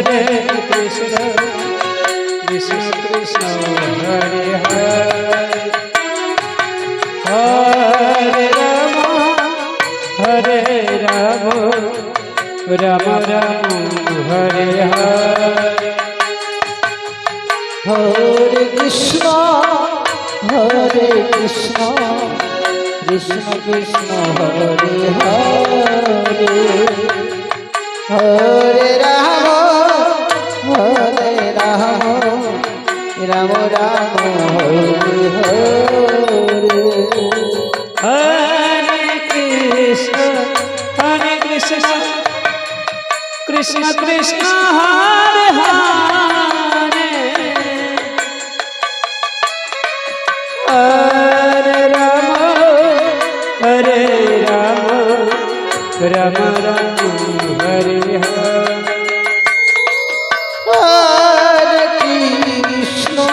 Hare Krishna Krishna Krishna Hare Hare Hare Rama Hare Rama Rama Rama Hare Hare Hare Krishna Krishna Krishna Hare Hare Hare Rama Rama Rama Hare Hare Hare Krishna Krishna Krishna Hare Hare Hare Rama Rama Rama Hare Hare Hare Krishna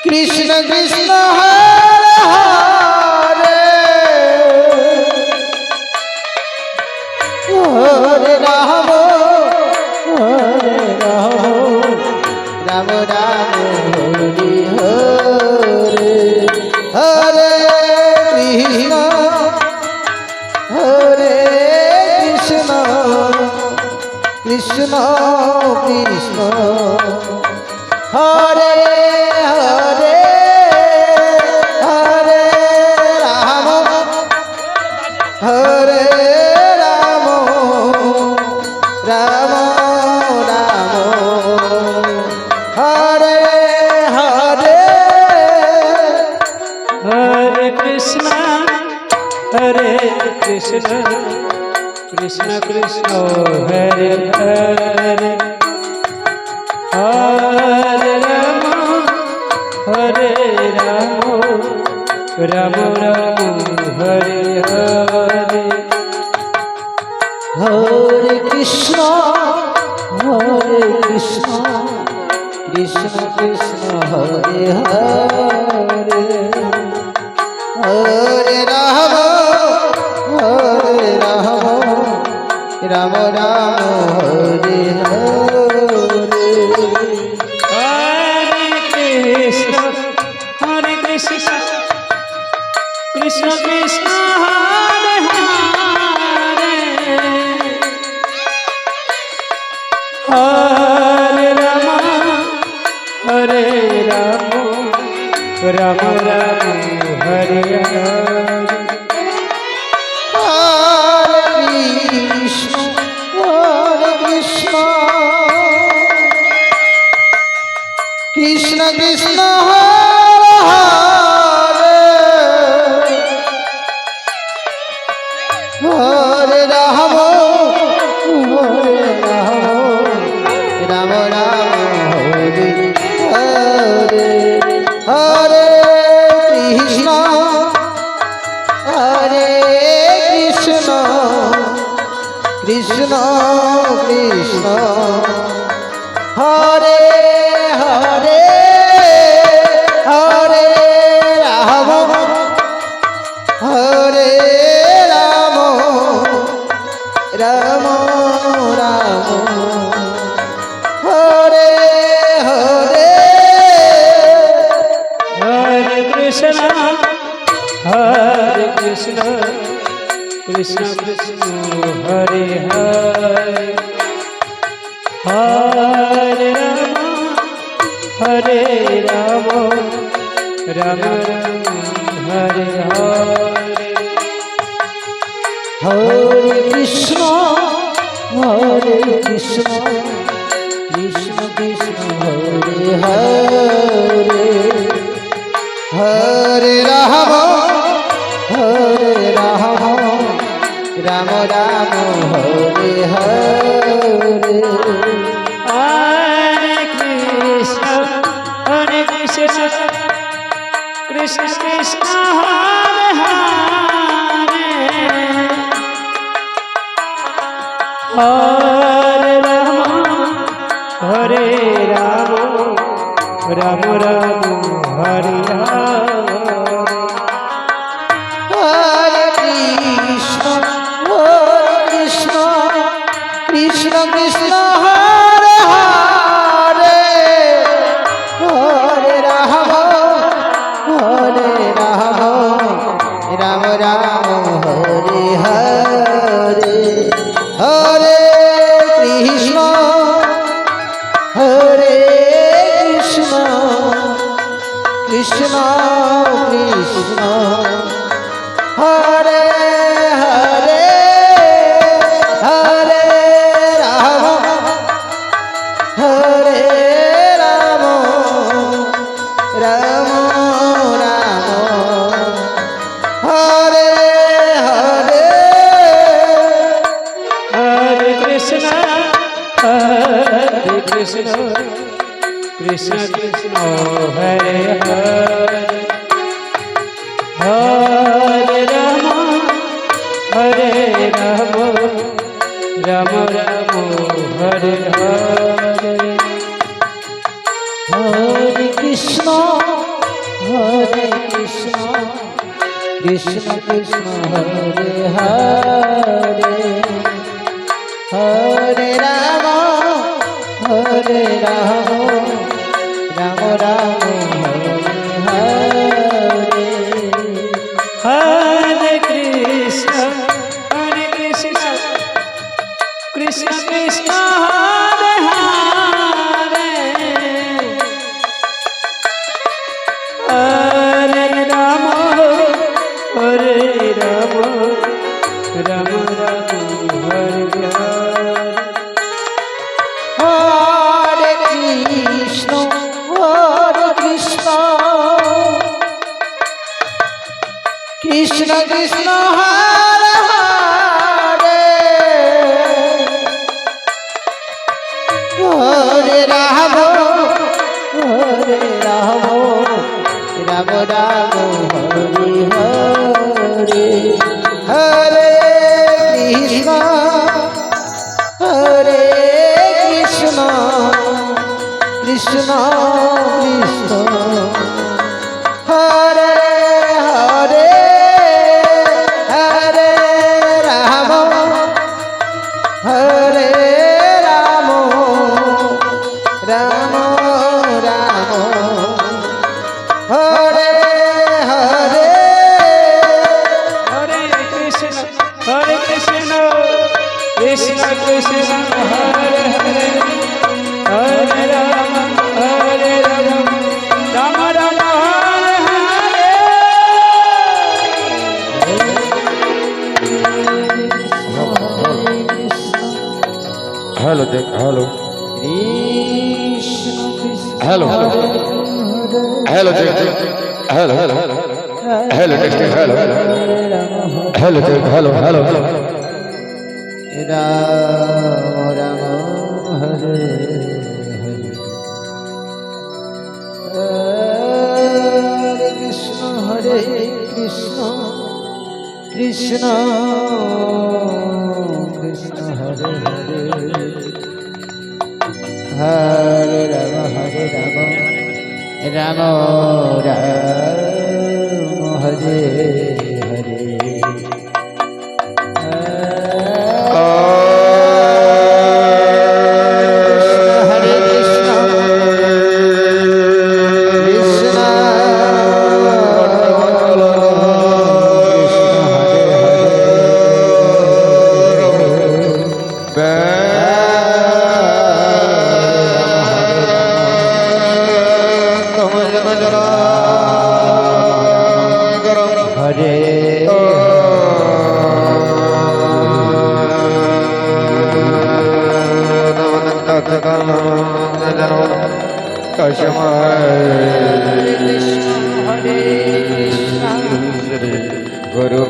Krishna Krishna Hare Hare Hare Rama Rama Rama Hare Hare Hare Krishna Krishna Krishna Hare Hare Hare Rama Rama Rama Hare Hare Hare Krishna Krishna Krishna Hare Hare Hare Rama Rama Rama Hare Hare Hare Krishna Krishna Krishna Hare Hare Hare Rama Rama Rama Hare Hare Hare Krishna Krishna Krishna Hare Hare Hare Rama Rama Rama Hare Hare Krishna Krishna Hare Hare Hare Rama Rama Rama Hare Hare Hare Krishna Krishna Krishna Hare Hare Hare Rama Rama Rama Hare Hare Hare Krishna Krishna Krishna Hare Hare Hare Rama Rama Rama Hare Hare Hare Krishna Krishna Krishna Hare Hare Hare Rama Rama Rama Hare Hare Hare Krishna Krishna Krishna Hare Hare Hare Rama Rama Rama Hare Hare Hare Krishna Krishna Krishna Hare Hare Hare Ram হরে রাম রাম রাম হরে হরে Hare Krishna Krishna Krishna Hare Hare Hare Rama Hare Rama Rama Rama Hare Hare হরে কৃষ্ণ কৃষ্ণ কৃষ্ণ হরে হরে হরে রাম রাম রাম হরে হরে Hare Krishna Krishna Krishna Hare Hare Hare Rama Hare Rama Rama Rama Hare Hare হরে কৃষ্ণ কৃষ্ণ কৃষ্ণ হরে হরে হরে রাম রাম রাম হরে হরে হরে কৃষ্ণ কৃষ্ণ কৃষ্ণ হরে হরে হরে রাম হরে রাম রাম রাম হরে হরে Hare Krishna Krishna Krishna Hare Hare Hare Rama Hare Rama Rama Rama Hare Hare hello देख hello Krishna Krishna hello hello देख hello hello hello देख hello hello देख hello hello Ram Ram Hare Hare Krishna Krishna Krishna Hare Hare Hare Ram Ram Ram Hare Hare Hare Krishna Krishna Hare गुरु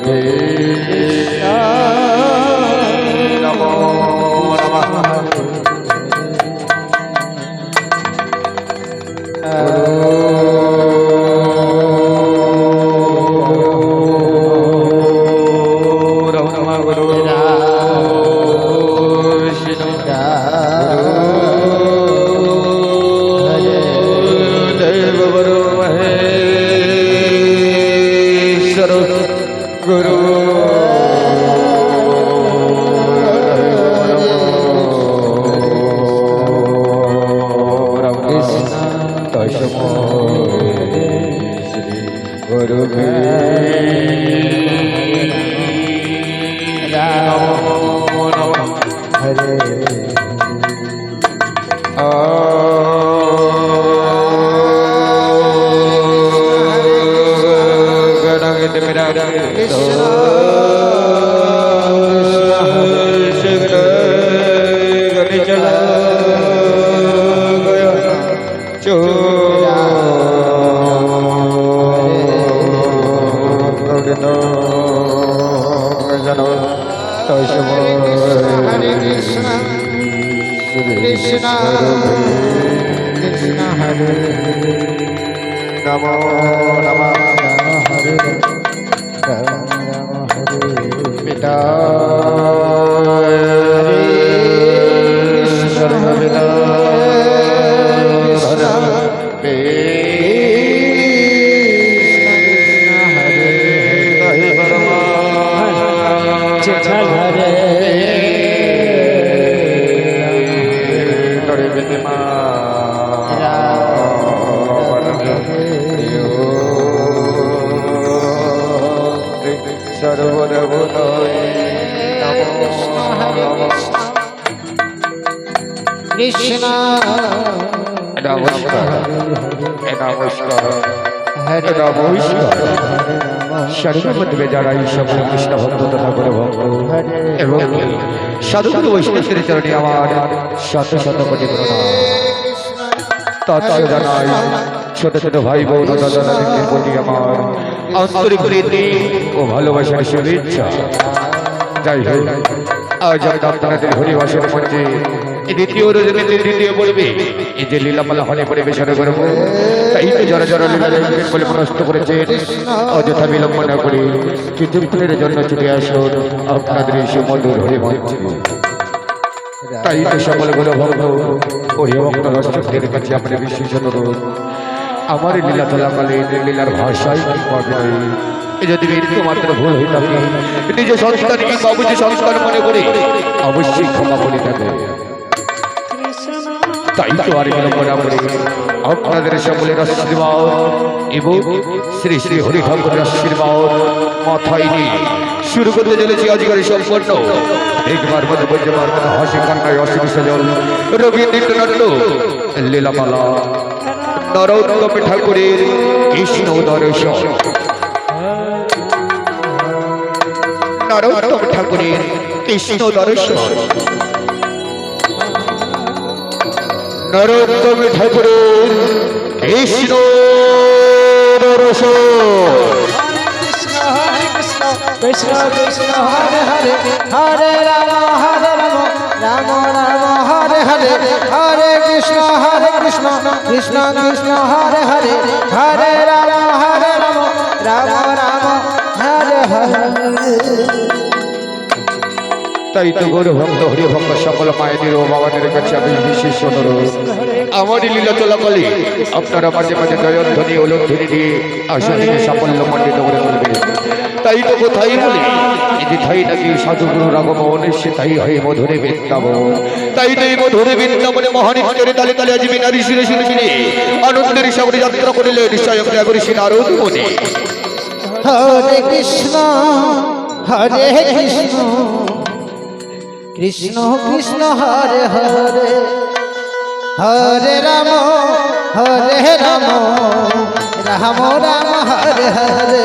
नमो नमः गुरु विष्णु देव गुरु महेश्वर गुरु गुरु हरे Krishna Krishna Hare Namo Namah Hare Ram Ram Hare Pita Krishna Krishna যারা এই সকল কৃষ্ণ ভক্ত তথা করে ভক্ত এবং সাধুগুরু বৈষ্ণবের চরণে আমার শত শত কোটি প্রণাম। তৎসহ জানাই ছোট ছোট ভাই বোন ও দাদা দাদিদের প্রতি আমার আন্তরিক প্রীতি ও ভালোবাসার শুভেচ্ছা। যাই হোক, আজ আমি আপনাদের হরিবাসের মঞ্চে দ্বিতীয় রজনীতে দ্বিতীয় পড়বে এই যে লীলামালা হলে পরিবেশন করব, তাই তো যারা যারা লীলা দেখবেন বলে মনস্থ করেছেন অযথা বিলম্ব না করে কিছুক্ষণের জন্য ছুটে আসুন আপনাদের এই সুমধুর হরিমঞ্চে। তাই তো সকল গুরু ভক্ত ও ভক্ত দর্শকদের কাছে আমরা বিশেষ অনুরোধ, আমার লীলা চলাকালীন লীলার ভাষায় যদি একটু মাত্র ভুল হয়ে থাকে নিজ সন্তান কিংবা বুঝে সন্তান মনে করে অবশ্যই ক্ষমা করে থাকে। তাই তো আর বিলম্ব না করে আপনাদের সকলের আশীর্বাদ এবং শ্রী শ্রী হরি ঠাকুরের আশীর্বাদ মাথায় নিয়ে শুরু করতে চলেছি আজকের সম্পন্ন একবার মনে বলবার মতো হাসি কান্নায় অসীম সজল রবি নৃত্যনাট্য লীলামালা নরোত্তম ঠাকুরের কৃষ্ণ দর্শন। নরোত্তম ঠাকুরের কৃষ্ণ দর্শন। নরোত্তম ঠাকুরের কৃষ্ণ দর্শন। Krishna Krishna Hare Hare Hare Rama Rama Rama Hare Hare Hare Krishna Krishna Krishna Hare Hare Hare Rama Rama Rama Hare Hare। তাই তো গৌর ভক্ত হরি ভক্ত সকল মায়েদের ও বাবাদের কাছে আমি বিশেষ অনুরোধ, আমার লীলা চলাকালে আপনারা মাঝে মাঝে জয়ধ্বনি ওলধ্বনি দিয়ে আসনে সাফল্য মণ্ডিত করে তুলবেন। তাই তো কোথায় বলে যে ঠাই নাকি সাধুগুরুর আগমন সেটাই হয় মধুরে বৃন্দাবন। তাই তো এই মধুরে বৃন্দাবনে মহানিত্যের তালে তালে আজ বিনারী শিরে শিরে শিরে আনন্দের সাগরে যাত্রা করিলে নিশ্চয় করি নারদ মনে। হরে কৃষ্ণ হরে কৃষ্ণ কৃষ্ণ কৃষ্ণ হরে হরে হরে রাম রাম রাম হরে হরে।